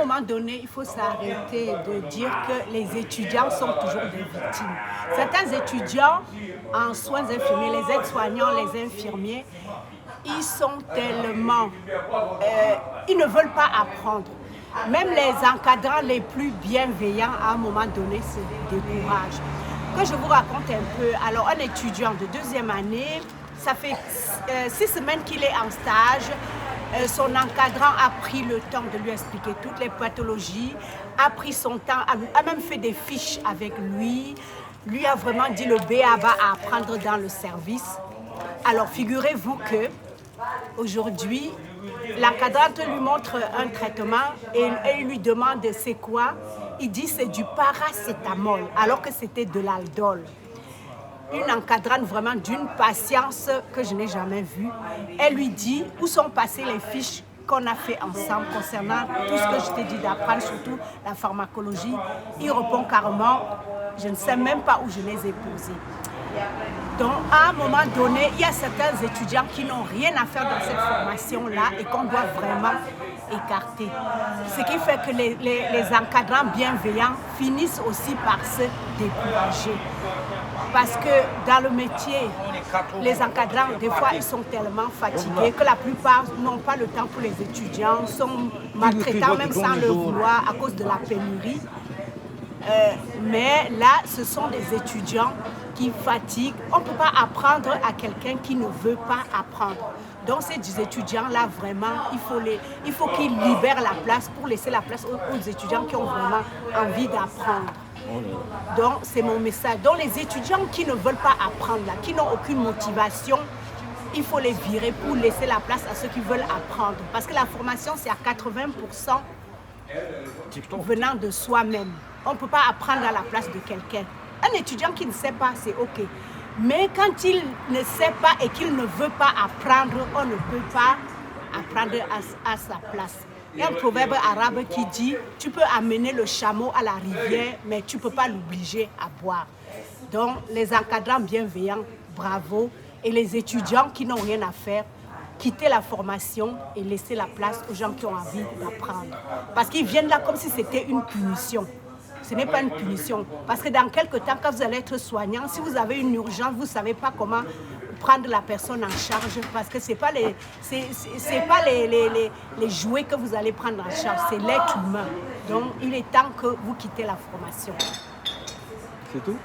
moment donné, il faut s'arrêter de dire que les étudiants sont toujours des victimes. Certains étudiants en soins infirmiers, les aides-soignants, les infirmiers, ils sont tellement... ils ne veulent pas apprendre. Même les encadrants les plus bienveillants, à un moment donné, se découragent. Que je vous raconte un peu. Alors, un étudiant de deuxième année, ça fait 6 semaines qu'il est en stage. Son encadrant a pris le temps de lui expliquer toutes les pathologies, a pris son temps, a même fait des fiches avec lui a vraiment dit le b.a.-ba à apprendre dans le service. Alors, figurez-vous que aujourd'hui, l'encadrante lui montre un traitement et il lui demande c'est quoi. Il dit c'est du paracétamol, alors que c'était de l'aldol. Une encadrante vraiment d'une patience que je n'ai jamais vue. Elle lui dit où sont passées les fiches qu'on a fait ensemble concernant tout ce que je t'ai dit d'apprendre, surtout la pharmacologie. Il répond carrément, je ne sais même pas où je les ai posées. Donc, à un moment donné, il y a certains étudiants qui n'ont rien à faire dans cette formation-là et qu'on doit vraiment écarter. Ce qui fait que les encadrants bienveillants finissent aussi par se décourager. Parce que dans le métier, les encadrants, des fois, ils sont tellement fatigués que la plupart n'ont pas le temps pour les étudiants, sont maltraitants même sans le vouloir à cause de la pénurie. Mais là, ce sont des étudiants qui fatiguent. On ne peut pas apprendre à quelqu'un qui ne veut pas apprendre. Donc ces étudiants-là, vraiment, il faut qu'ils libèrent la place pour laisser la place aux étudiants qui ont vraiment envie d'apprendre. Donc c'est mon message. Donc les étudiants qui ne veulent pas apprendre, là, qui n'ont aucune motivation, il faut les virer pour laisser la place à ceux qui veulent apprendre. Parce que la formation, c'est à 80% venant de soi-même. On ne peut pas apprendre à la place de quelqu'un. Un étudiant qui ne sait pas, c'est OK. Mais quand il ne sait pas et qu'il ne veut pas apprendre, on ne peut pas apprendre à sa place. Il y a un proverbe arabe qui dit « Tu peux amener le chameau à la rivière, mais tu ne peux pas l'obliger à boire. » Donc, les encadrants bienveillants, bravo. Et les étudiants qui n'ont rien à faire, quitter la formation et laisser la place aux gens qui ont envie d'apprendre. Parce qu'ils viennent là comme si c'était une punition. Ce n'est pas une punition. Parce que dans quelques temps, quand vous allez être soignant, si vous avez une urgence, vous ne savez pas comment prendre la personne en charge. Parce que ce n'est pas les jouets que vous allez prendre en charge, c'est l'être humain. Donc, il est temps que vous quittez la formation. C'est tout ?